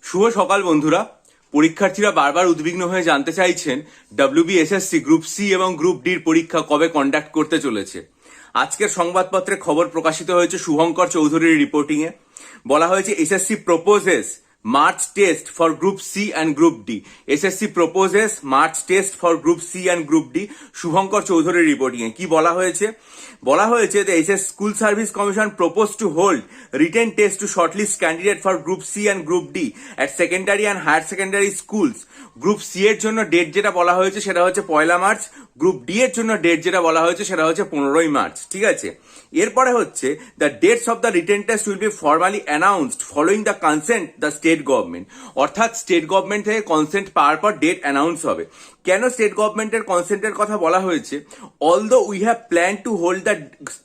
শুভ সকাল বন্ধুরা। পরীক্ষার্থীরা বারবার উদ্বিগ্ন হয়ে জানতে চাইছেন ডব্লিউবিএসএসসি গ্রুপ সি এবং গ্রুপ ডির পরীক্ষা কবে কন্ডাক্ট করতে চলেছে। আজকের সংবাদপত্রে খবর প্রকাশিত হয়েছে শুভঙ্কর চৌধুরীর রিপোর্টিং এ। বলা হয়েছে SSC proposes March test for Group C and Group D. SSC proposes March test for Group C and Group D. Shubhankar চৌধুরীর রিপোর্টিং এ কি বলা হয়েছে? বলা হয়েছে যে SS School Service Commission proposed to hold written test to shortlist candidate for Group C and Group D at secondary and higher secondary schools. Group C এর জন্য date যেটা বলা হয়েছে সেটা হচ্ছে 1 মার্চ। গ্রুপ ডি এর জন্য ডেট যেটা বলা হয়েছে সেটা হচ্ছে 15 মার্চ। ঠিক আছে, এরপরে হচ্ছে the dates of the written test will be formally announced following the consent the state government. অর্থাৎ স্টেট গভর্নমেন্ট থেকে কনসেন্ট পাওয়ার পর ডেট অ্যানাউন্স হবে। কেন স্টেট গভর্নমেন্টের কনসেন্টের কথা বলা হয়েছে? Although we have plan to hold the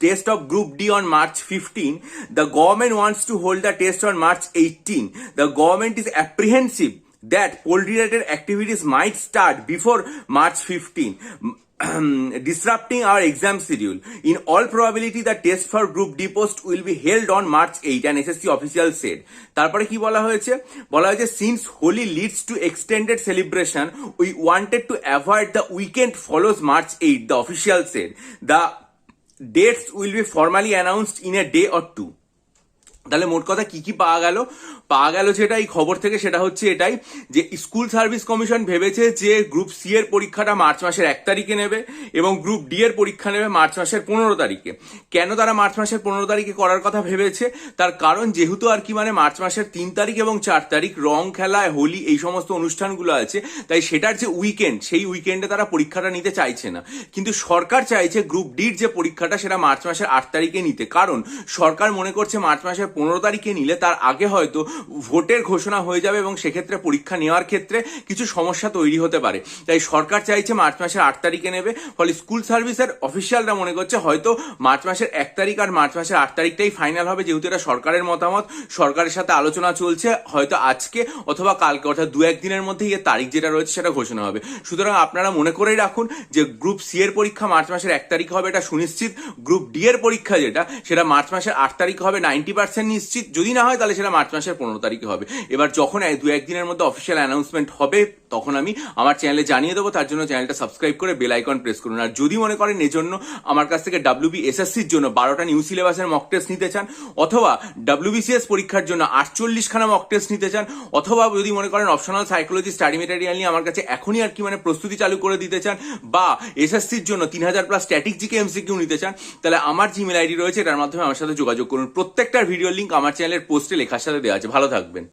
test of group D on March 15, the government wants to hold the test on March 18. The government is apprehensive that poll-related activities might start before March 15, disrupting our exam schedule. In all probability, the test for Group D post will be held on March 8, an SSC official said. তারপরে কি বলা হয়েছে? বলা হয়েছে since Holi leads to extended celebration, we wanted to avoid the weekend follows March 8, the official said. The dates will be formally announced in a day or two. তাহলে মোট কথা কি কি পাওয়া গেল যেটা এই খবর থেকে সেটা হচ্ছে এটাই যে স্কুল সার্ভিস কমিশন ভেবেছে যে গ্রুপ সি এর পরীক্ষাটা মার্চ মাসের 1 তারিখে নেবে এবং গ্রুপ ডি এর পরীক্ষা নেবে মার্চ মাসের 15 তারিখে। কেন তারা মার্চ মাসের 15 তারিখে করার কথা ভেবেছে? তার কারণ যেহেতু আর কি মার্চ মাসের 3 তারিখ এবং 4 তারিখ রং খেলা, হোলি এই সমস্ত অনুষ্ঠানগুলো আছে, তাই সেটার যে উইকেন্ড সেই উইকেন্ডে তারা পরীক্ষাটা নিতে চাইছে না। কিন্তু সরকার চাইছে গ্রুপ ডির যে পরীক্ষাটা সেটা মার্চ মাসের 8 তারিখে নিতে, কারণ সরকার মনে করছে মার্চ মাসের 15 তারিখে নিলে তার আগে হয়তো ভোটের ঘোষণা হয়ে যাবে এবং সেক্ষেত্রে পরীক্ষা নেওয়ার ক্ষেত্রে কিছু সমস্যা তৈরি হতে পারে। তাই সরকার চাইছে মার্চ মাসের 8 তারিখে নেবে। ফলে স্কুল সার্ভিসের অফিসিয়ালরা মনে করছে হয়তো মার্চ মাসের 1 তারিখ আর মার্চ মাসের 8 তারিখটাই ফাইনাল হবে, যেহেতু এটা সরকারের মতামত, সরকারের সাথে আলোচনা চলছে, হয়তো আজকে অথবা কালকে অর্থাৎ 2-1 দিনের মধ্যে এর তারিখ যেটা রয়েছে সেটা ঘোষণা হবে। সুতরাং আপনারা মনে করেই রাখুন যে গ্রুপ সি এর পরীক্ষা মার্চ মাসের 1 তারিখ হবে, এটা সুনিশ্চিত। গ্রুপ ডি এর পরীক্ষা যেটা সেটা মার্চ মাসের 8 তারিখ হবে 90% নিশ্চিত। যদি না হয় তাহলে সেটা মার্চ মাসের 15 তারিখে হবে। এবার যখন 2-1 দিনের মধ্যে অফিসিয়াল অ্যানাউন্সমেন্ট হবে তখন আমি আমার চ্যানেলে জানিয়ে দেবো। তার জন্য চ্যানেলটা সাবস্ক্রাইব করে বেল আইকন প্রেস করুন। আর যদি মনে করেন এজন্য আমার কাছ থেকে ডব্লিউবিএসএসসির জন্য 12টা নিউ সিলেবাসের মক টেস্ট নিতে চান, অথবা ডব্লিউবিসিএস পরীক্ষার জন্য 48 খানা মক টেস্ট নিতে চান, অথবা যদি মনে করেন অপশনাল সাইকোলজি স্টাডি মেটেরিয়াল নিয়ে আমার কাছে এখনই আর কি প্রস্তুতি চালু করে দিতে চান, বা এসএসসির জন্য 3000+ স্ট্যাটিক জিকে এমসিকিউ নিতে চান, তাহলে আমার জিমেল আইডি রয়েছে, এটার মাধ্যমে আমার সাথে যোগাযোগ করুন। প্রত্যেকটার ভিডিও লিঙ্ক আমার চ্যানেলের পোস্টে লেখার সাথে দেওয়া আছে। ভালো থাকবেন।